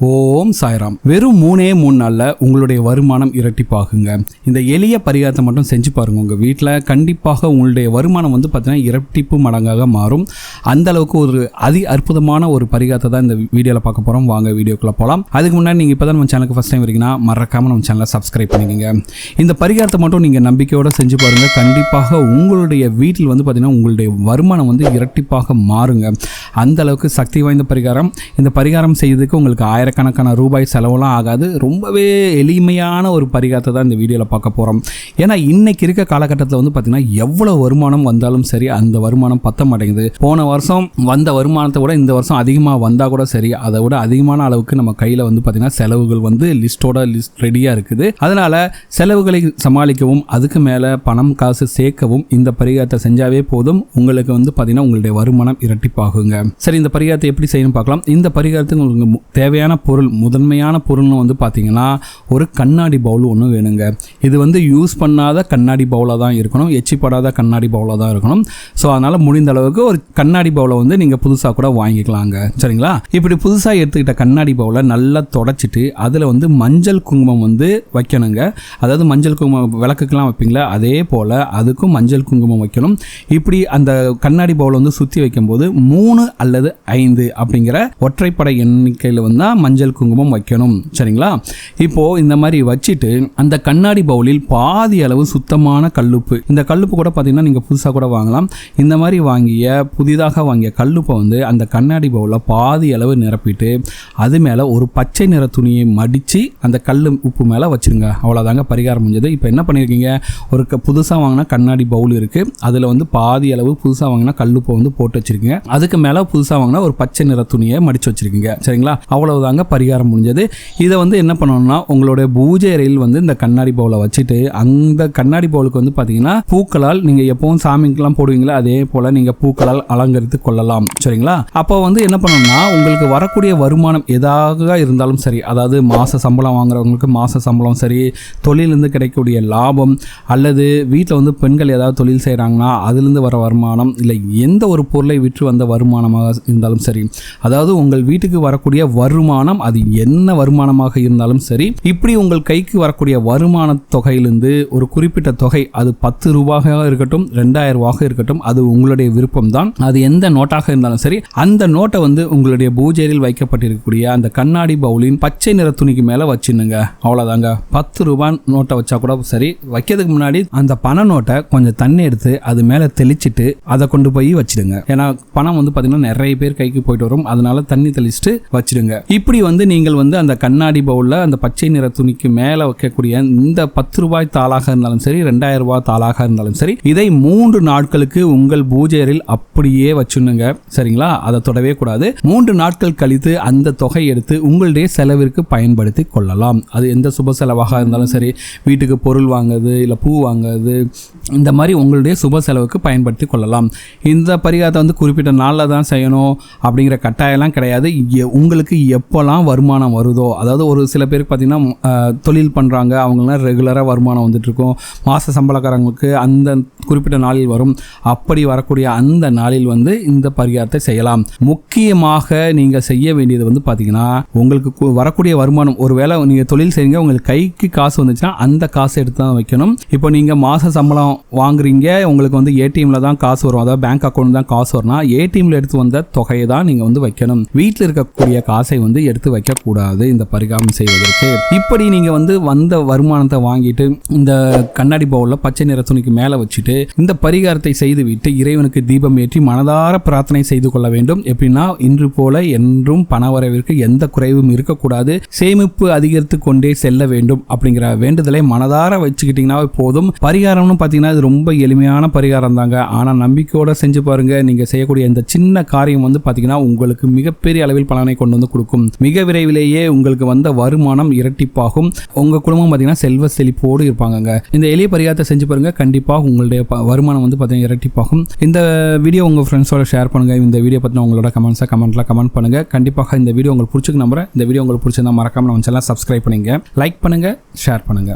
ஓம் சாய்ராம். வெறும் 3 நாள்ல உங்களுடைய வருமானம் இரட்டிப்பாகுங்க. இந்த எளிய பரிகாரத்தை மட்டும் செஞ்சு பாருங்க. உங்க வீட்டில் கண்டிப்பாக உங்களுடைய வருமானம் பார்த்தீங்கன்னா இரட்டிப்பு மடங்காக மாறும். அந்த அளவுக்கு ஒரு அற்புதமான ஒரு பரிகாரத்தை தான் இந்த வீடியோவில் பார்க்க போறோம். வாங்க வீடியோக்குள்ள போகலாம். அதுக்கு முன்னாடி நீங்க இப்பதான் நம்ம சேனலுக்கு ஃபர்ஸ்ட் டைம் இருக்கீங்கன்னா மறக்காம நம்ம சேனலை சப்ஸ்கிரைப் பண்ணிக்கோங்க. இந்த பரிகாரத்தை மட்டும் நீங்க நம்பிக்கையோட செஞ்சு பாருங்க. கண்டிப்பாக உங்களுடைய வீட்டில் பார்த்தீங்கன்னா உங்களுடைய வருமானம் இரட்டிப்பாக மாறுங்க. அந்த அளவுக்கு சக்தி வாய்ந்த பரிகாரம். இந்த பரிகாரம் செய்யறதுக்கு உங்களுக்கு ஆயிரக்கணக்கான ரூபாய் செலவுலாம் ஆகாது. ரொம்பவே எளிமையான ஒரு பரிகாரத்தை தான் இந்த வீடியோவில் பார்க்க போகிறோம். ஏன்னா இன்னைக்கு இருக்க காலகட்டத்தில் பார்த்தீங்கன்னா எவ்வளோ வருமானம் வந்தாலும் சரி அந்த வருமானம் பத்த மாட்டேங்குது. போன வருஷம் வந்த வருமானத்தை விட இந்த வருஷம் அதிகமாக வந்தால் கூட சரி, அதை விட அதிகமான அளவுக்கு நம்ம கையில் பார்த்தீங்கன்னா செலவுகள் லிஸ்டோட ரெடியாக இருக்குது. அதனால செலவுகளை சமாளிக்கவும் அதுக்கு மேலே பணம் காசு சேர்க்கவும் இந்த பரிகாரத்தை செஞ்சாவே போதும். உங்களுக்கு பார்த்தீங்கன்னா உங்களுடைய வருமானம் இரட்டிப்பாகுங்க. சரி, இந்த பரிகாரத்தை எப்படி செய்யணும் பார்க்கலாம். இந்த பரிகாரத்துக்கு உங்களுக்கு தேவையான பொருள், முதன்மையான பொருள்னு பார்த்தீங்கன்னா ஒரு கண்ணாடி பவுல் ஒன்று வேணுங்க. இது யூஸ் பண்ணாத கண்ணாடி பவுலாக தான் இருக்கணும், எச்சிப்படாத கண்ணாடி பவுலாக தான் இருக்கணும். ஸோ அதனால் முடிந்த அளவுக்கு ஒரு கண்ணாடி பவுலை நீங்கள் புதுசாக கூட வாங்கிக்கலாங்க. சரிங்களா? இப்படி புதுசாக எடுத்துக்கிட்ட கண்ணாடி பவுலை நல்லா தொடச்சிட்டு அதில் மஞ்சள் குங்குமம் வைக்கணுங்க. அதாவது மஞ்சள் குங்குமம் விளக்குக்கெல்லாம் வைப்பீங்களா, அதே போல் அதுக்கும் மஞ்சள் குங்குமம் வைக்கணும். இப்படி அந்த கண்ணாடி பவுலை சுற்றி வைக்கும்போது 3 அல்லது 5 அப்படிங்கிற ஒற்றைப்படை எண்ணிக்கையில் மஞ்சள் குங்குமம் வைக்கணும். சரிங்களா? இப்போ இந்த மாதிரி வச்சுட்டு அந்த கண்ணாடி பவுலில் பாதி அளவு சுத்தமான கல்லுப்பு, இந்த கல்லுப்பு கூட பார்த்தீங்கன்னா நீங்கள் புதுசாக கூட வாங்கலாம். இந்த மாதிரி புதிதாக வாங்கிய கல்லுப்பை அந்த கண்ணாடி பவுலில் பாதி அளவு நிரப்பிட்டு அது மேலே ஒரு பச்சை நிற துணியை மடித்து அந்த கல்லு உப்பு மேலே வச்சுருங்க. அவ்வளோதாங்க, பரிகாரம் முடிஞ்சது. இப்போ என்ன பண்ணியிருக்கீங்க, ஒரு புதுசாக வாங்கினா கண்ணாடி பவுல் இருக்குது, அதில் பாதி அளவு புதுசாக வாங்கினா கல்லுப்பை போட்டு வச்சுருக்கீங்க. அதுக்கு மேலே புதுசாக வாங்கினா ஒரு பச்சை நிற துணியை மடித்து வச்சுருக்கீங்க. சரிங்களா? அவ்வளவுதாங்க, பரிகாரம் முடிஞ்சது. இதை என்ன பண்ணணும்னா உங்களுடைய பூஜை அறையில் இந்த கண்ணாடி பவுலை வச்சுட்டு அந்த கண்ணாடி பவுலுக்கு பார்த்தீங்கன்னா பூக்களால் நீங்கள் எப்பவும் சாமிக்கெல்லாம் போடுவீங்களா, அதே போல் நீங்கள் பூக்களால் அலங்கரித்து கொள்ளலாம். சரிங்களா? அப்போ என்ன பண்ணணும்னா உங்களுக்கு வரக்கூடிய வருமானம் எதாக இருந்தாலும் சரி, அதாவது மாத சம்பளம் வாங்குறவங்களுக்கு மாத சம்பளம் சரி, தொழிலிருந்து கிடைக்கக்கூடிய லாபம், அல்லது வீட்டில் பெண்கள் ஏதாவது தொழில் செய்கிறாங்கன்னா அதுலேருந்து வர வருமானம், இல்லை எந்த ஒரு பொருளை விற்று வந்த வருமானமாக இருந்தாலும் சரி, அதாவது உங்கள் வீட்டுக்கு வரக்கூடிய வருமானம் அது என்ன வருமானமாக இருந்தாலும் சரி, இப்படி உங்கள் கைக்கு வரக்கூடிய வருமான தொகையிலிருந்து ஒரு குறிப்பிட்ட தொகை, அது 10 ரூபாயாக இருக்கட்டும் 2000 ரூபாக இருக்கட்டும், அது உங்களுடைய விருப்பம் தான். அது எந்த நோட்டாக இருந்தாலும் சரி, அந்த நோட்டை உங்களுடைய பூஜையில் வைக்கப்பட்டிருக்கக்கூடிய அந்த கண்ணாடி பவுலின் பச்சை நிற துணிக்கு மேல வச்சிருங்க. அவ்வளவுதாங்க. 10 ரூபாய் நோட்டை வச்சா கூட சரி. வைக்கிறதுக்கு முன்னாடி அந்த பண நோட்டை கொஞ்சம் தண்ணி எடுத்து அது மேல தெளிச்சிட்டு அதை கொண்டு போய் வச்சிடுங்க. ஏன்னா பணம் பார்த்தீங்கன்னா நிறைய பேர் கைக்கு போயிட்டு வரும், அதனால தண்ணி தெளிச்சுட்டு வச்சிடுங்க. இப்படி நீங்கள் அந்த கண்ணாடி பவுல்ல அந்த பச்சை நிற துணிக்கு மேல வைக்கக்கூடிய இந்த 10 ரூபாய் தாளாக இருந்தாலும் சரி 2000 ரூபாய் தாளாக இருந்தாலும் சரி, இதை 3 நாட்களுக்கு உங்கள் பூஜையரில் அப்படியே வச்சுடுங்க. சரிங்களா? அதை தொடவே கூடாது. 3 நாட்கள் கழித்து அந்த தொகை எடுத்து உங்களுடைய செலவிற்கு பயன்படுத்தி கொள்ளலாம். அது எந்த சுப செலவாக இருந்தாலும் சரி, வீட்டுக்கு பொருள் வாங்குறது இல்லை பூ வாங்குறது, இந்த மாதிரி உங்களுடைய சுப செலவுக்கு பயன்படுத்தி கொள்ளலாம். இந்த பரிகாரத்தை குறிப்பிட்ட நாளில் தான் செய்யணும் அப்படிங்கிற கட்டாயம்லாம் கிடையாது. உங்களுக்கு எப்போல்லாம் வருமானம் வருதோ, அதாவது ஒரு சில பேருக்கு பார்த்தீங்கன்னா தொழில் பண்ணுறாங்க, அவங்களாம் ரெகுலராக வருமானம் வந்துட்டுருக்கும். மாத சம்பளக்காரங்களுக்கு அந்த குறிப்பிட்ட நாளில் வரும். அப்படி வரக்கூடிய அந்த நாளில் இந்த பரிகாரத்தை செய்யலாம். முக்கியமாக நீங்கள் செய்ய வேண்டியது பார்த்தீங்கன்னா உங்களுக்கு வரக்கூடிய வருமானம், ஒருவேளை நீங்கள் தொழில் செய்யுங்க, உங்களுக்கு கைக்கு காசு வந்துச்சுன்னா அந்த காசை எடுத்து தான் வைக்கணும். இப்போ நீங்கள் மாத சம்பளம் வாங்குறீங்க, உங்களுக்கு ஏடிஎம்ல தான் காசு வரும், அதாவது பேங்க் அக்கௌண்ட் தான் காசு வரும்னா ஏடிஎம்ல எடுத்து வந்த தொகையை தான் நீங்கள் வைக்கணும். வீட்டில் இருக்கக்கூடிய காசை எடுத்து வைக்க கூடாது இந்த பரிகாரம் செய்வதற்கு. இப்படி நீங்க வந்த வருமானத்தை வாங்கிட்டு இந்த கண்ணாடி பவுல்ல பச்சை நிற துணிக்கு மேல வச்சுட்டு இந்த பரிகாரத்தை செய்து விட்டு இறைவனுக்கு தீபம் ஏற்றி மனதார பிரார்த்தனை செய்து கொள்ள வேண்டும். எப்படின்னா, இன்று போல என்றும் பணவரவிற்கு எந்த குறைவும் இருக்கக்கூடாது, சேமிப்பு அதிகரித்து கொண்டே செல்ல வேண்டும் அப்படிங்கிற வேண்டுதலை மனதார வச்சுக்கிட்டீங்கன்னா போதும். பரிகாரம்னு பார்த்தீங்கன்னா இது ரொம்ப எளிமையான பரிகாரம் தாங்க. ஆனா நம்பிக்கையோட செஞ்சு பாருங்க. நீங்க செய்யக்கூடிய இந்த சின்ன காரியம் பார்த்தீங்கன்னா உங்களுக்கு மிகப்பெரிய அளவில் பலனை கொண்டு கொடுக்கும். மிக விரைவிலேயே உங்களுக்கு வந்த வருமானம் இரட்டிப்பாகும். உங்க குடும்பம் பார்த்தீங்கன்னா செல்வ செழிப்போடு இருப்பாங்க. இந்த எளிய பரிகாரத்தை செஞ்சு பாருங்க. கண்டிப்பாக உங்களுடைய வருமானம் பார்த்தீங்கன்னா இரட்டிப்பாகும். இந்த வீடியோ உங்க ஃப்ரெண்ட்ஸோட ஷேர் பண்ணுங்க. இந்த வீடியோ பத்தின உங்களோட கமெண்ட் பண்ணுங்க. கண்டிப்பாக இந்த வீடியோ உங்களுக்கு பிடிச்சிருக்கு நம்புறேன். இந்த வீடியோ உங்களுக்கு பிடிச்சிருந்தா மறக்காம நம்ம சேனலை சப்ஸ்கிரைப் பண்ணுங்க, லைக் பண்ணுங்க, ஷேர் பண்ணுங்க.